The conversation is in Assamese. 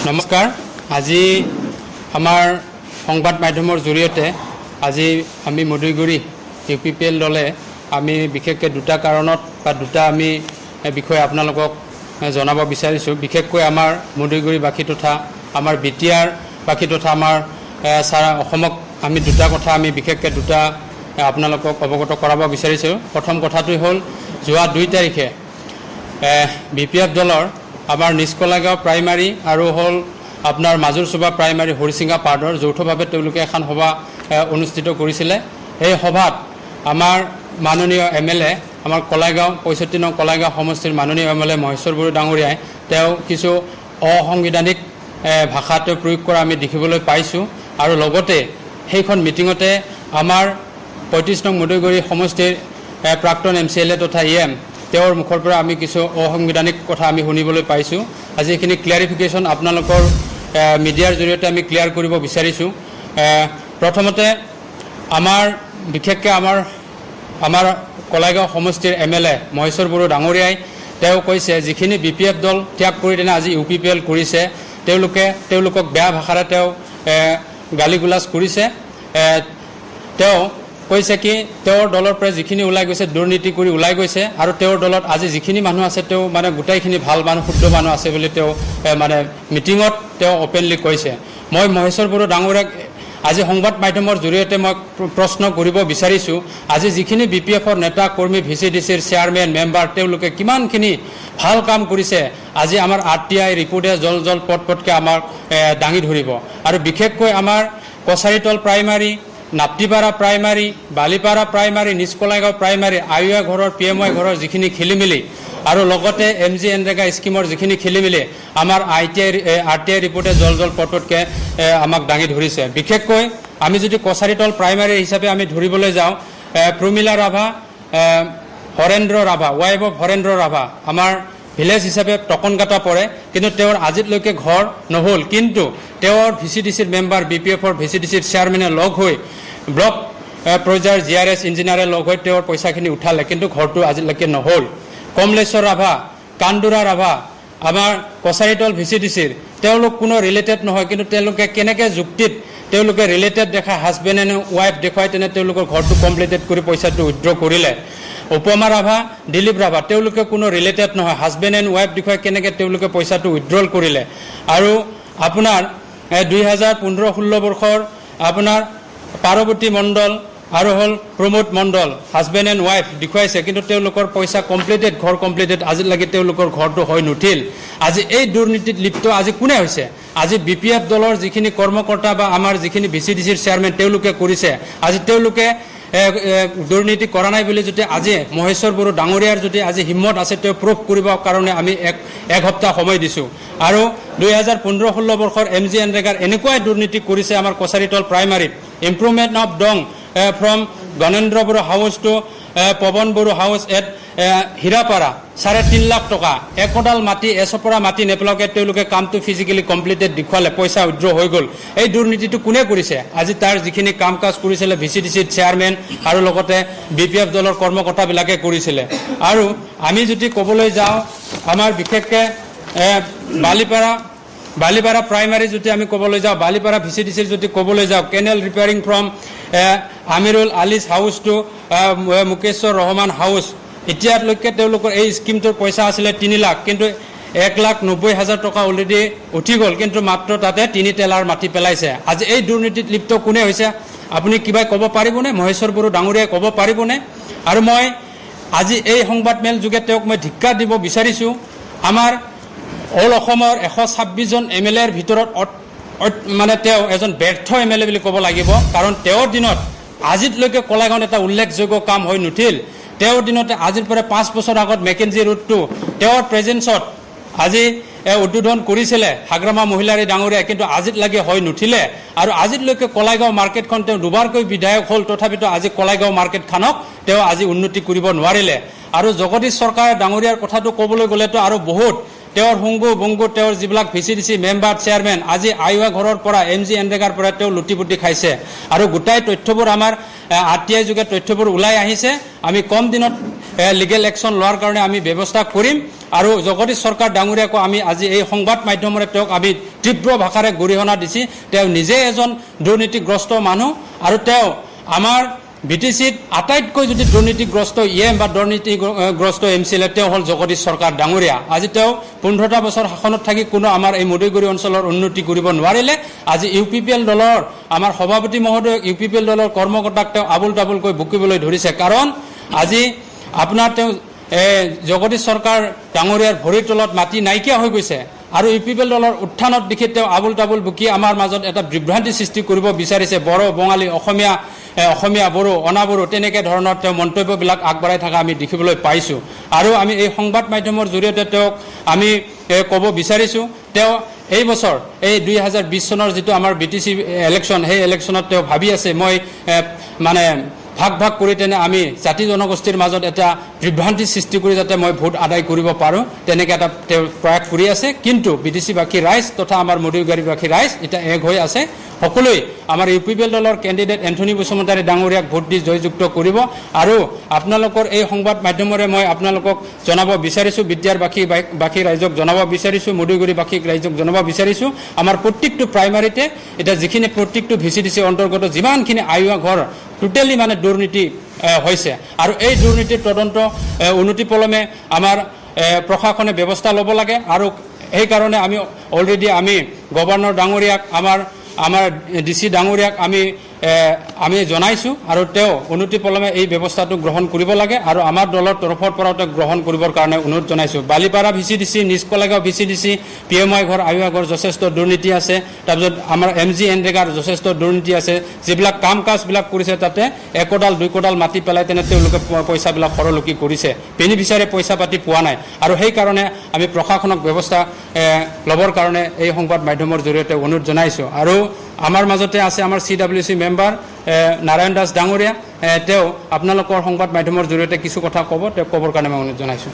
নমস্কাৰ। আজি আমাৰ সংবাদ মাধ্যমৰ জৰিয়তে আজি আমি মদৈগুৰি UPPL দলে আমি বিশেষকৈ দুটা কাৰণত বা দুটা আমি বিষয় আপোনালোকক জনাব বিচাৰিছোঁ। বিশেষকৈ আমাৰ মদৈগুৰিবাসী তথা আমাৰ বিটিআৰ বাসী তথা আমাৰ সাৰা অসমক আমি দুটা কথা আমি বিশেষকৈ দুটা আপোনালোকক অৱগত কৰাব বিচাৰিছোঁ। প্ৰথম কথাটো হ'ল যোৱা 2 তাৰিখে BPF দলৰ আমাৰ নিষ্কলাগাঁও প্ৰাইমাৰী আৰু হ'ল আপোনাৰ মাজুৰচুবা প্ৰাইমাৰী হৰিচিঙা পাৰ্টৰ যৌথভাৱে তেওঁলোকে এখন সভা অনুষ্ঠিত কৰিছিলে। এই সভাত আমাৰ মাননীয় MLA আমাৰ কলাইগাঁও 65 নং কলাইগাঁও সমষ্টিৰ মাননীয় MLA মহেশ্বৰ বড়ো ডাঙৰীয়াই তেওঁ কিছু অসাংবিধানিক ভাষা তেওঁ প্ৰয়োগ কৰা আমি দেখিবলৈ পাইছোঁ। আৰু লগতে সেইখন মিটিঙতে আমাৰ 35 নং মদৈগুৰি সমষ্টিৰ প্ৰাক্তন MCLA তথা EM তেওঁৰ মুখৰ পৰা আমি কিছু অসাংবিধানিক কথা আমি শুনিবলৈ পাইছোঁ। আজি এইখিনি ক্লিয়াৰিফিকেশ্যন আপোনালোকৰ মিডিয়াৰ জৰিয়তে আমি ক্লিয়াৰ কৰিব বিচাৰিছোঁ। প্ৰথমতে আমাৰ বিশেষকৈ আমাৰ কলাইগাঁও সমষ্টিৰ MLA মহেশ্বৰ বড়ো ডাঙৰীয়াই তেওঁ কৈছে যিখিনি BPF দল ত্যাগ কৰি তেনে আজি UPPL কৰিছে তেওঁলোকক বেয়া ভাষাৰে তেওঁ গালি গুলাজ কৰিছে। তেওঁ কৈছে কি তেওঁৰ দলৰ পৰা যিখিনি ওলাই গৈছে দুৰ্নীতি কৰি ওলাই গৈছে আৰু তেওঁৰ দলত আজি যিখিনি মানুহ আছে তেওঁ মানে গোটাইখিনি ভাল মানুহ শুদ্ধ মানুহ আছে বুলি তেওঁ মানে মিটিঙত তেওঁ অপেনলি কৈছে। মই মহেশ্বৰ বড়ো ডাঙৰীয়াক আজি সংবাদ মাধ্যমৰ জৰিয়তে মই প্ৰশ্ন কৰিব বিচাৰিছোঁ, আজি যিখিনি BPFৰ নেতা কৰ্মী VCDCৰ চেয়াৰমেন মেম্বাৰ তেওঁলোকে কিমানখিনি ভাল কাম কৰিছে আজি আমাৰ RTI ৰিপৰ্টে জল পটকৈ আমাক দাঙি ধৰিব। আৰু বিশেষকৈ আমাৰ Kacharital primary, Naptipara primary, Balipara primary, Nishkalaigaon primary, আয়ুয়া ঘৰৰ PMY ঘৰৰ যিখিনি খেলিমেলি আৰু লগতে MG এনৰেগা স্কিমৰ যিখিনি খেলিমেলি আমাৰ RTI ৰিপৰ্টে জল পটকৈ আমাক দাঙি ধৰিছে। বিশেষকৈ আমি যদি কছাৰীতল প্ৰাইমাৰী হিচাপে আমি ধৰিবলৈ যাওঁ, প্ৰমীলা ৰাভা, হৰেন্দ্ৰ ৰাভা, ৱাইফ অফ হৰেন্দ্ৰ ৰাভা আমাৰ ভিলেজ হিচাপে টকনকাটা পৰে, কিন্তু তেওঁৰ আজিলৈকে ঘৰ নহ'ল। কিন্তু তেওঁৰ VCDCৰ মেম্বাৰ BPFৰ VCDCৰ চেয়াৰমেনে লগ হৈ ব্লক পৰ্যায়ৰ GRS ইঞ্জিনিয়াৰে লগ হৈ তেওঁৰ পইচাখিনি উঠালে, কিন্তু ঘৰটো আজিলৈকে নহ'ল। কমলেশ্বৰ ৰাভা, কান্দুৰা ৰাভা আমাৰ কছাৰীতল VCDCৰ তেওঁলোক কোনো ৰিলেটেড নহয়, কিন্তু তেওঁলোকে কেনেকৈ যুক্তিত তেওঁলোকে ৰিলেটেড দেখা হাজবেণ্ড এণ্ড ৱাইফ দেখুৱাই তেনে তেওঁলোকৰ ঘৰটো কমপ্লিটেড কৰি পইচাটো উইথড্ৰ কৰিলে। উপমা ৰাভা, দিলীপ ৰাভা তেওঁলোকে কোনো ৰিলেটেড নহয়, হাজবেণ্ড এণ্ড ৱাইফ দেখুৱাই কেনেকৈ তেওঁলোকে পইচাটো উইথড্ৰল কৰিলে। আৰু আপোনাৰ 2015-16 বৰ্ষৰ আপোনাৰ পাৰ্বতী মণ্ডল আৰু হ'ল প্ৰমোদ মণ্ডল হাজবেণ্ড এণ্ড ৱাইফ দেখুৱাইছে, কিন্তু তেওঁলোকৰ পইচা কমপ্লিটেড ঘৰ কমপ্লিটেড আজিলৈকে তেওঁলোকৰ ঘৰটো হৈ নুঠিল। আজি এই দুৰ্নীতিত লিপ্ত আজি কোনে হৈছে? আজি BPF দলৰ যিখিনি কৰ্মকৰ্তা বা আমাৰ যিখিনি VCDCৰ চেয়াৰমেন তেওঁলোকে কৰিছে। আজি তেওঁলোকে দুৰ্নীতি কৰা নাই বুলি যদি আজি মহেশ্বৰ বড়ো ডাঙৰীয়াৰ যদি আজি হিম্মত আছে তেওঁ প্ৰুফ কৰিবৰ কাৰণে আমি এক সপ্তাহ সময় দিছোঁ। আৰু 2015-16 বৰ্ষৰ MG এনৰেগাৰ এনেকুৱাই দুৰ্নীতি কৰিছে আমাৰ কছাৰীতল প্ৰাইমাৰীত। ইম্প্ৰুভমেণ্ট অফ ডং from Ganendra Boro house to Pawan Boro house at Hirapara 3.5 lakh টকা, একোডাল মাটি এচপৰা মাটি নেপেলাকে তেওঁলোকে কামটো ফিজিকেলি কমপ্লিটেড দেখুৱালে, পইচা উইথড্ৰ হৈ গ'ল। এই দুৰ্নীতিটো কোনে কৰিছে? আজি তাৰ যিখিনি কাম কাজ কৰিছিলে VCDCৰ চেয়াৰমেন আৰু লগতে BPF দলৰ কৰ্মকৰ্তাবিলাকে কৰিছিলে। আৰু আমি যদি ক'বলৈ যাওঁ আমাৰ বিশেষকৈ বালিপাৰা প্ৰাইমাৰী যদি আমি ক'বলৈ যাওঁ, বালিপাৰা VCDCৰ যদি ক'বলৈ যাওঁ, canal repairing from Amirul Ali's house to Mukeshwar Rahman house, এতিয়ালৈকে তেওঁলোকৰ এই স্কিমটোৰ পইচা আছিলে 3 লাখ, কিন্তু 1,90,000 টকা অলৰেডি উঠি গ'ল, কিন্তু মাত্ৰ তাতে 3 টেলাৰ মাটি পেলাইছে। আজি এই দুৰ্নীতিত লিপ্ত কোনে হৈছে আপুনি কিবা ক'ব পাৰিবনে? মহেশ্বৰ বড়ো ডাঙৰীয়াই ক'ব পাৰিবনে? আৰু মই আজি এই সংবাদমেল যোগে তেওঁক মই ধিক্কাৰ দিব বিচাৰিছোঁ। আমাৰ অল অসমৰ 126জন MLAৰ ভিতৰত মানে তেওঁ এজন ব্যৰ্থ MLA বুলি ক'ব লাগিব, কাৰণ তেওঁৰ দিনত আজিলৈকে কলাগাঁৱত এটা উল্লেখযোগ্য কাম হৈ নুঠিল। তেওঁৰ দিনতে আজিৰ পৰা 5 বছৰ আগত মেকেঞ্জি ৰোডটো তেওঁৰ প্ৰেজেঞ্চত আজি উদ্বোধন কৰিছিলে হাগ্ৰামা মহিলাৰী ডাঙৰীয়াই, কিন্তু আজিলৈকে হৈ নুঠিলে। আৰু আজিলৈকে কলাইগাঁও মাৰ্কেটখন তেওঁ দুবাৰকৈ বিধায়ক হ'ল, তথাপিতো আজি কলাইগাঁও মাৰ্কেটখনক তেওঁ আজি উন্নতি কৰিব নোৱাৰিলে। আৰু জগদীশ চৰকাৰ ডাঙৰীয়াৰ কথাটো ক'বলৈ গ'লেতো আৰু বহুত তেওঁৰ হুংগু বংগু তেওঁৰ যিবিলাক VCDC মেম্বাৰ চেয়াৰমেন আজি আইৱা ঘৰৰ পৰা MG এনৰেগাৰ পৰা তেওঁ লুটিপুটি খাইছে আৰু গোটাই তথ্যবোৰ আমাৰ RTI যোগে তথ্যবোৰ ওলাই আহিছে আমি কম দিনত লিগেল একশ্যন লোৱাৰ কাৰণে আমি ব্যৱস্থা কৰিম আৰু জগদীশ চৰকাৰ ডাঙৰীয়াকো আমি আজি এই সংবাদ মাধ্যমৰে তেওঁক আমি তীব্ৰ ভাষাৰে গৰিহণা দিছি তেওঁ নিজে এজন দুৰ্নীতিগ্ৰস্ত মানুহ আৰু তেওঁ আমাৰ BTCত আটাইতকৈ যদি দুৰ্নীতিগ্ৰস্ত বা দুৰ্নীতিগ্ৰস্ত MCLA তেওঁ হ'ল জগদীশ চৰকাৰ ডাঙৰীয়া আজি তেওঁ 15টা বছৰ শাসনত থাকি কোনো আমাৰ এই মদৈগুৰি অঞ্চলৰ উন্নতি কৰিব নোৱাৰিলে আজি UPPL দলৰ আমাৰ সভাপতি মহোদয় UPPL দলৰ কৰ্মকৰ্তাক তেওঁ আবুল তাবুলকৈ বুকিবলৈ ধৰিছে কাৰণ আজি আপোনাৰ তেওঁ জগদীশ চৰকাৰ ডাঙৰীয়াৰ ভৰিৰ তলত মাটি নাইকিয়া হৈ গৈছে আৰু UPPL দলৰ উত্থানত দেখি তেওঁ আবুল তাবুল বুকি আমাৰ মাজত এটা বিভ্ৰান্তি সৃষ্টি কৰিব বিচাৰিছে বড়ো বঙালী অসমীয়া বড়ো অনাবড়ো তেনেকৈ ধৰণৰ তেওঁ মন্তব্যবিলাক আগবঢ়াই থকা আমি দেখিবলৈ পাইছোঁ আৰু আমি এই সংবাদ মাধ্যমৰ জৰিয়তে তেওঁক আমি ক'ব বিচাৰিছোঁ তেওঁ এই বছৰ এই 2020 চনৰ যিটো আমাৰ BTC ইলেকশ্যন সেই ইলেকশ্যনত তেওঁ ভাবি আছে মই মানে ভাগ কৰি তেনে আমি জাতি জনগোষ্ঠীৰ মাজত এটা বিভ্ৰান্তি সৃষ্টি কৰি যাতে মই ভোট আদায় কৰিব পাৰোঁ তেনেকৈ এটা তেওঁ প্ৰয়াস কৰি আছে কিন্তু BTCবাসী ৰাইজ তথা আমাৰ মদৈগুৰিবাসী ৰাইজ এতিয়া এক হৈ আছে সকলোৱে আমাৰ UPPL দলৰ কেণ্ডিডেট এন্থনী বসুমতাৰী ডাঙৰীয়াক ভোট দি জয়যুক্ত কৰিব আৰু আপোনালোকৰ এই সংবাদ মাধ্যমৰে মই আপোনালোকক জনাব বিচাৰিছোঁ বিদ্যাৰবাসী ৰাইজক জনাব বিচাৰিছোঁ মদৈগুৰিবাসী ৰাইজক জনাব বিচাৰিছোঁ আমাৰ প্ৰত্যেকটো প্ৰাইমাৰীতে এতিয়া যিখিনি প্ৰত্যেকটো VCDC অন্তৰ্গত যিমানখিনি আইৱা ঘৰ টোটেলি মানে দুৰ্নীতি হৈছে আৰু এই দুৰ্নীতিৰ তদন্ত উন্নতিপলমে আমাৰ প্ৰশাসনে ব্যৱস্থা ল'ব লাগে আৰু এই কাৰণে আমি অলৰেডি আমি গভৰ্ণৰ ডাঙৰীয়াক আমাৰ DC ডাঙৰীয়াক আমি জনাইছোঁ আৰু তেওঁ উন্নতিপলমে এই ব্যৱস্থাটো গ্ৰহণ কৰিব লাগে আৰু আমাৰ দলৰ তৰফৰ পৰাও তেওঁ গ্ৰহণ কৰিবৰ কাৰণে অনুৰোধ জনাইছোঁ বালিপাৰা VCDC নিজ কলেগাঁও VCDC PMI ঘৰ আইৱা ঘৰ যথেষ্ট দুৰ্নীতি আছে তাৰপিছত আমাৰ MG এনৰেগাৰ যথেষ্ট দুৰ্নীতি আছে যিবিলাক কাম কাজবিলাক কৰিছে তাতে 1 কোডাল 2 কোডাল মাটি পেলাই তেনে তেওঁলোকে পইচাবিলাক সৰলকি কৰিছে বেনিফিচিয়াৰী পইচা পাতি পোৱা নাই আৰু সেইকাৰণে আমি প্ৰশাসনক ব্যৱস্থা ল'বৰ কাৰণে এই সংবাদ মাধ্যমৰ জৰিয়তে অনুৰোধ জনাইছোঁ আৰু আমাৰ মাজতে আছে আমাৰ CWC মেম্বাৰ নাৰায়ণ দাস ডাঙৰীয়া তেওঁ আপোনালোকৰ সংবাদ মাধ্যমৰ জৰিয়তে কিছু কথা ক'ব তেওঁ ক'বৰ কাৰণে মই অনুৰোধ জনাইছোঁ